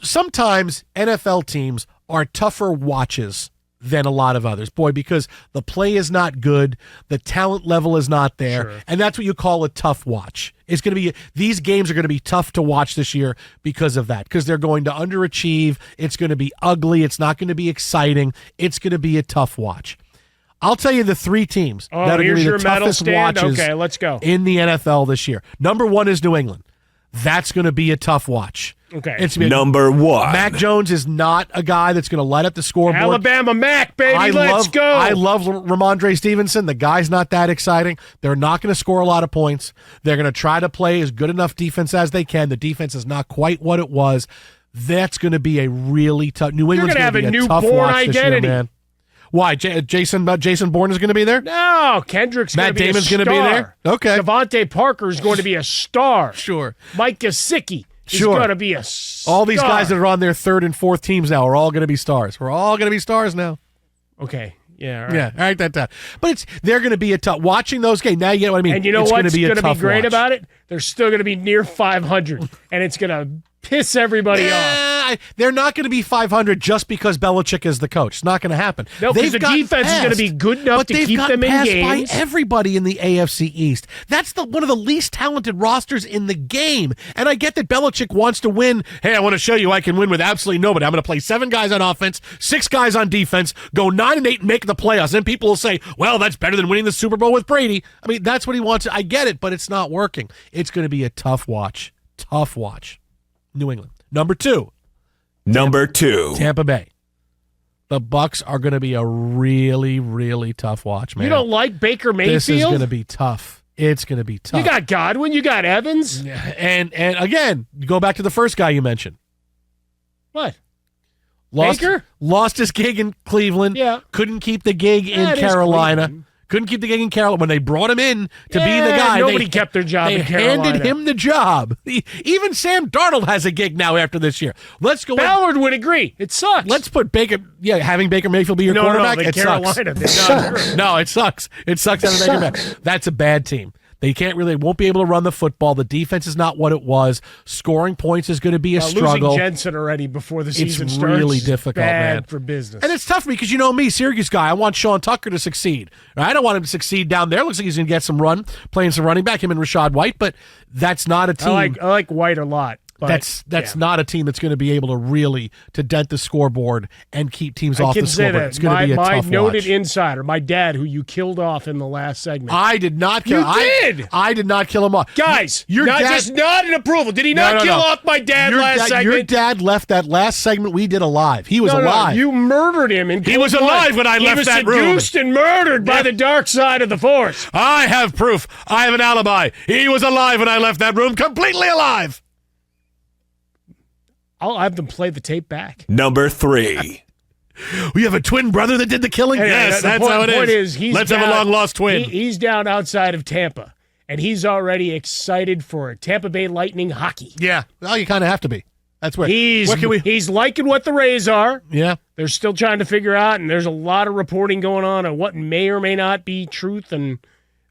sometimes NFL teams are tougher watches than a lot of others, boy, because the play is not good, the talent level is not there, and that's what you call a tough watch. It's going to be these games are going to be tough to watch this year because of that, because they're going to underachieve. It's going to be ugly. It's not going to be exciting. It's going to be a tough watch. I'll tell you the three teams that are going to be the toughest watches let's go. in the NFL this year. Number one is New England. That's going to be a tough watch. Okay. It's number one. Mac Jones is not a guy that's going to light up the scoreboard. Alabama Mac, baby, let's go. I love Ramondre Stevenson. The guy's not that exciting. They're not going to score a lot of points. They're going to try to play as good enough defense as they can. The defense is not quite what it was. That's going to be a really tough. New England's going to be a tough watch this year, man. Why? Jason Bourne is going to be there? No, Kendrick's going to be a star. Matt Damon's going to be there? Okay. Devontae Parker is going to be a star. Sure. Mike Gesicki is going to be a star. All these guys that are on their third and fourth teams now are all going to be stars. We're all going to be stars now. Okay. Yeah, all right. Yeah, all right, that time. But they're going to be a tough. Watching those games, now you get what I mean. And you know what's going to be great about it? They're still going to be near 500, and it's going to piss everybody off. They're not going to be 500 just because Belichick is the coach. It's not going to happen. No, because the defense is going to be good enough to keep them in games. By everybody in the AFC East. That's one of the least talented rosters in the game. And I get that Belichick wants to win. Hey, I want to show you I can win with absolutely nobody. I'm going to play 7 guys on offense, 6 guys on defense, go 9-8 and make the playoffs. Then people will say, well, that's better than winning the Super Bowl with Brady. I mean, that's what he wants. I get it, but it's not working. It's going to be a tough watch. Tough watch. New England. Number two. Tampa Bay. The Bucs are going to be a really, really tough watch, man. You don't like Baker Mayfield? This is going to be tough. It's going to be tough. You got Godwin. You got Evans. And again, go back to the first guy you mentioned. What? Baker? Lost his gig in Cleveland. Yeah. Couldn't keep the gig in Carolina. Couldn't keep the gig in Carolina. When they brought him in to be the guy, nobody kept their job in Carolina. They handed him the job. Even Sam Darnold has a gig now after this year. Let's go. Ballard would agree. It sucks. Let's put Baker. Yeah, having Baker Mayfield be your quarterback. No, it Carolina. Sucks. No, it sucks. It sucks having Baker Mayfield. That's a bad team. They won't be able to run the football. The defense is not what it was. Scoring points is going to be a struggle. Losing Jensen already before the season starts. It's really difficult, bad for business. And it's tough for me because you know me, Syracuse guy. I want Sean Tucker to succeed. I don't want him to succeed down there. Looks like he's going to get some run, playing some running back, him and Rashad White, but that's not a team. I like White a lot. That's not a team that's going to be able to really to dent the scoreboard and keep teams off the scoreboard. It's going to be a tough watch. My noted insider, my dad, who you killed off in the last segment. I did not kill him. Did! I did not kill him off. Guys, just not an approval. Did he not kill off my dad last segment? Your dad left that last segment we did alive. He was alive. No, you murdered him. He was alive when I left that room. He was seduced and murdered by the dark side of the Force. I have proof. I have an alibi. He was alive when I left that room, completely alive. I'll have them play the tape back. Number 3. We have a twin brother that did the killing? Yes, that's how it is. Let's have a long-lost twin. He's down outside of Tampa, and he's already excited for Tampa Bay Lightning hockey. Yeah, well, you kind of have to be. That's where he's liking what the Rays are. Yeah. They're still trying to figure out, and there's a lot of reporting going on what may or may not be truth and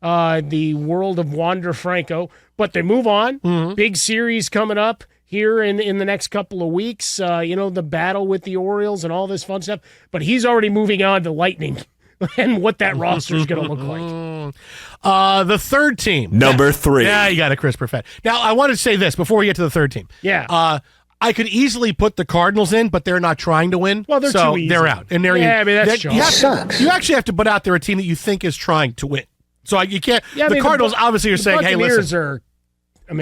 the world of Wander Franco. But they move on. Mm-hmm. Big series coming up here in the next couple of weeks, the battle with the Orioles and all this fun stuff. But he's already moving on to Lightning and what that roster is going to look like. The third team. Number 3. Yeah, you got it, Chris Perfett. Now, I want to say this before we get to the third team. Yeah. I could easily put the Cardinals in, but they're not trying to win. Well, they're too easy. They're out. And that's you actually have to put out there a team that you think is trying to win. So you can't. Yeah, the Cardinals obviously are saying, hey, listen. I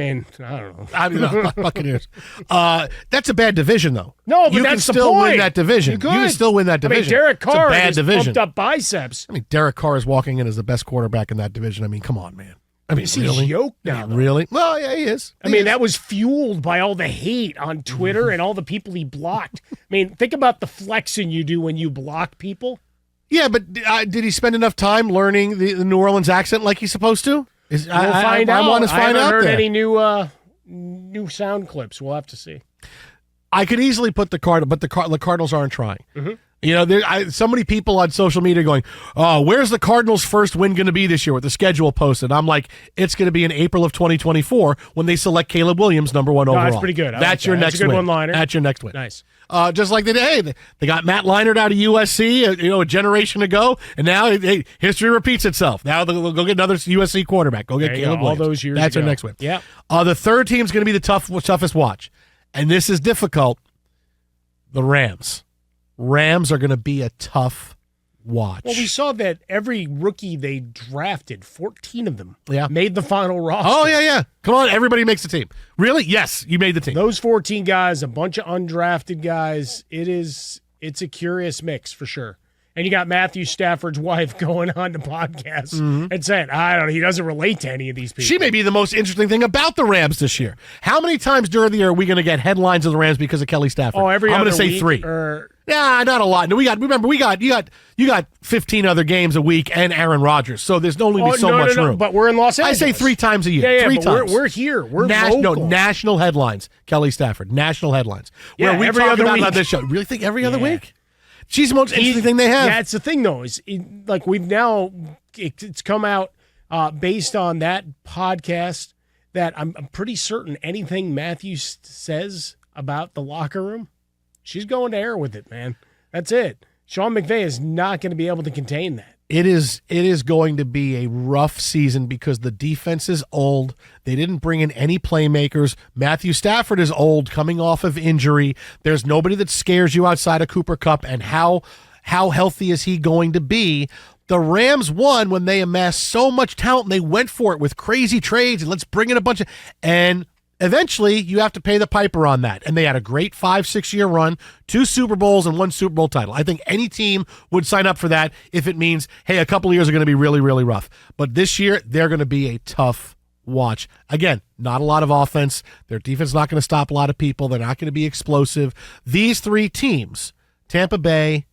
don't know. Buccaneers. That's a bad division, though. No, but that's the point. You can still win that division. You can still win that division. Derek Carr has pumped up biceps. Derek Carr is walking in as the best quarterback in that division. Come on, man. He's yoked now. Really? Well, yeah, he is. That was fueled by all the hate on Twitter and all the people he blocked. Think about the flexing you do when you block people. Yeah, but did he spend enough time learning the New Orleans accent like he's supposed to? We'll find out. I want to find out. I haven't heard any new sound clips. We'll have to see. I could easily put the Cardinals, but the Cardinals aren't trying. Mm-hmm. So many people on social media going, "Oh, where's the Cardinals' first win going to be this year?" With the schedule posted, I'm like, it's going to be in April of 2024 when they select Caleb Williams #1 overall. That's pretty good. That's your next That's a good win. one-liner. That's your next win. Nice. Just like they got Matt Leinart out of USC, a generation ago, and now history repeats itself. Now they'll go get another USC quarterback. Go get Caleb Williams. All those years That's ago. your next win. Yeah. The third team's going to be the toughest watch, and this is difficult. The Rams. Rams are going to be a tough watch. Well, we saw that every rookie they drafted, 14 of them, Yeah. made the final roster. Oh, yeah. Come on, everybody makes the team. Really? Yes, you made the team. Those 14 guys, a bunch of undrafted guys, it's a curious mix for sure. And you got Matthew Stafford's wife going on the podcast and saying, I don't know, he doesn't relate to any of these people. She may be the most interesting thing about the Rams this year. How many times during the year are we going to get headlines of the Rams because of Kelly Stafford? Oh, every I'm other going to say week 3. Yeah, not a lot. No, you got 15 other games a week and Aaron Rodgers, so there's only so much room. But we're in Los Angeles. I say 3 times a year. Yeah, 3 but times. We're here. We're local. National headlines. Kelly Stafford. National headlines. Yeah, where we every talk other about week. it on this show. Really think every other week? She's the most interesting thing they have. Yeah, it's the thing though. Like we've now, it's come out based on that podcast that I'm pretty certain anything Matthew says about the locker room, she's going to air with it, man. That's it. Sean McVay is not going to be able to contain that. It is going to be a rough season because the defense is old. They didn't bring in any playmakers. Matthew Stafford is old, coming off of injury. There's nobody that scares you outside of Cooper Kupp, and how healthy is he going to be? The Rams won when they amassed so much talent, and they went for it with crazy trades, and let's bring in a bunch of – and eventually you have to pay the piper on that. And they had a great 5-6 year run, 2 Super Bowls and 1 Super Bowl title. I think any team would sign up for that if it means, hey, a couple of years are going to be really, really rough. But this year, they're going to be a tough watch. Again, not a lot of offense. Their defense is not going to stop a lot of people. They're not going to be explosive. These 3 teams, Tampa Bay,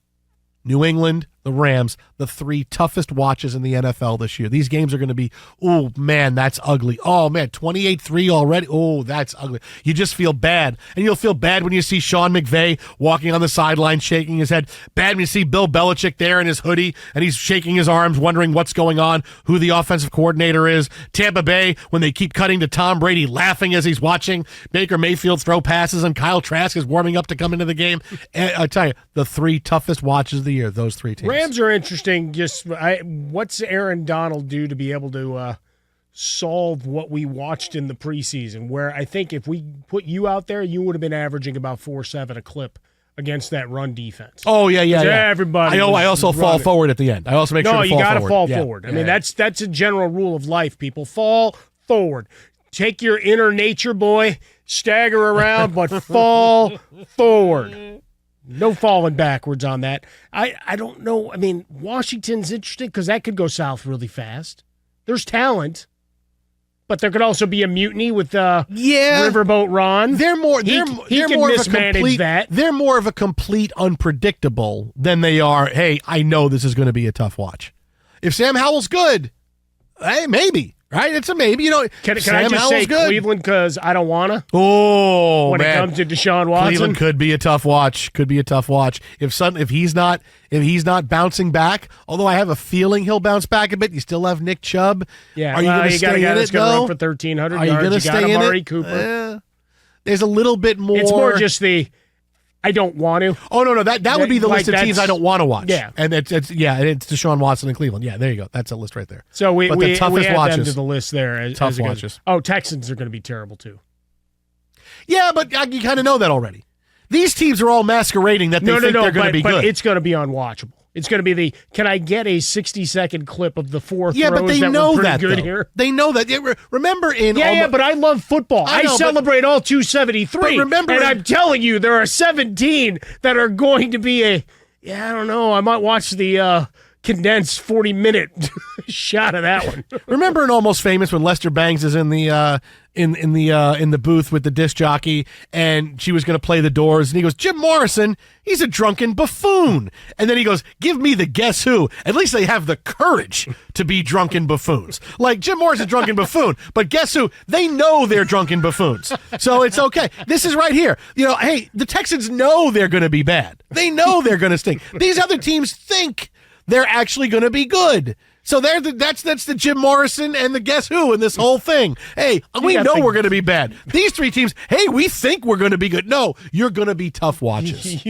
New England, the Rams, the 3 toughest watches in the NFL this year. These games are going to be, oh, man, that's ugly. Oh, man, 28-3 already. Oh, that's ugly. You just feel bad. And you'll feel bad when you see Sean McVay walking on the sideline shaking his head. Bad when you see Bill Belichick there in his hoodie, and he's shaking his arms, wondering what's going on, who the offensive coordinator is. Tampa Bay, when they keep cutting to Tom Brady, laughing as he's watching Baker Mayfield throw passes, and Kyle Trask is warming up to come into the game. And I tell you, the 3 toughest watches of the year, those 3 teams. Rams are interesting. What's Aaron Donald do to be able to solve what we watched in the preseason? Where I think if we put you out there, you would have been averaging about 4.7 a clip against that run defense. Oh yeah. Everybody. I also fall forward at the end. I also make sure to fall forward. No, you got to fall Yeah. forward. I mean, that's a general rule of life. People fall forward. Take your inner nature boy, stagger around, but fall forward. No falling backwards on that. I don't know. I mean, Washington's interesting because that could go south really fast. There's talent, but there could also be a mutiny with Riverboat Ron. They're more mismanage that. They're more of a complete unpredictable than they are, hey, I know this is going to be a tough watch. If Sam Howell's good, hey, maybe. Right? It's a maybe. Can Sam I just Howell's say good. Cleveland because I don't want to? Oh, when man. it comes to Deshaun Watson? Cleveland could be a tough watch. If he's not bouncing back, although I have a feeling he'll bounce back a bit. You still have Nick Chubb. Yeah. Are you going to stay in it, though? Run for 1,300 Are you yards. going to stay in Amari it? Cooper. There's a little bit more. It's more just I don't want to. Oh no, that would be the list of teams I don't want to watch. Yeah, and it's Deshaun Watson and Cleveland. Yeah, there you go. That's a list right there. So we the toughest add watches them to the list there. Tough watches. Oh, Texans are going to be terrible too. Yeah, but you kind of know that already. These teams are all masquerading that they think they're going to be good. But it's going to be unwatchable. It's going to be can I get a 60-second clip of the 4 throws but they that know were pretty that good though. here? They know that. Remember but I love football. I celebrate all 273. Remember, and I'm telling you, there are 17 that are going to be I don't know. I might watch the condensed 40-minute shot of that one. Remember in Almost Famous when Lester Bangs is in the in the booth with the disc jockey, and she was going to play the Doors, and he goes, Jim Morrison, he's a drunken buffoon. And then he goes, give me the Guess Who. At least they have the courage to be drunken buffoons. Like, Jim Morrison's a drunken buffoon, but Guess Who? They know they're drunken buffoons. So it's okay. This is right here. Hey, the Texans know they're going to be bad. They know they're going to stink. These other teams think they're actually going to be good. So that's the Jim Morrison and the Guess Who in this whole thing. Hey, we know we're going to be bad. These three teams, hey, we think we're going to be good. No, you're going to be tough watches.